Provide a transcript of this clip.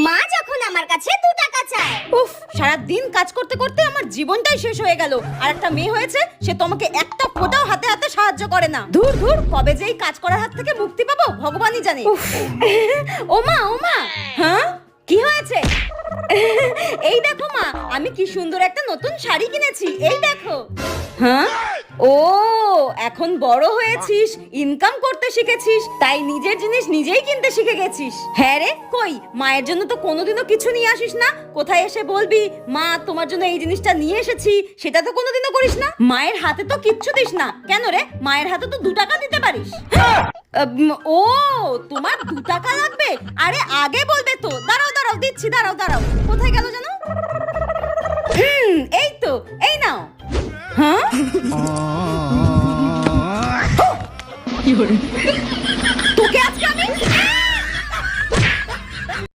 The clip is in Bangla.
মা যখন আমার কাছে 2 টাকা চায়। উফ, সারা দিন কাজ করতে করতে আমার জীবনটাই শেষ হয়ে গেল। আর একটা মেয়ে হয়েছে, সে তোমাকে একটা ফোঁটাও হাতে হাতে সাহায্য করে না। ধুর ধুর, কবে যে এই কাজ করার হাত থেকে মুক্তি পাবো ভগবানই জানে। ওমা ওমা, হ্যাঁ কি হয়েছে? এই দেখো মা, আমি কি সুন্দর একটা নতুন শাড়ি কিনেছি, এই দেখো। হ্যাঁ, ও এখন বড় হয়েছিস, ইনকাম করতে শিখেছিস, তাই নিজের জিনিস নিজেই কিনতে শিখে গেছিস। হ্যাঁ রে, কই মায়ের জন্য তো কোনোদিনও কিছু নিয়ে আসিস না। কোথায় এসে বলবি মা তোমার জন্য এই জিনিসটা নিয়ে এসেছি, সেটা তো কোনোদিনও করিস না। মায়ের হাতে তো কিচ্ছু দিস না। কেন রে, মায়ের হাতে তো 2 টাকা দিতে পারিস। ও, তোমার 2 টাকা লাগবে? আরে আগে বলবে তো। দাঁড়াও দাঁড়াও, দিচ্ছি, দাঁড়াও দাঁড়াও। কোথায় গেল জানো?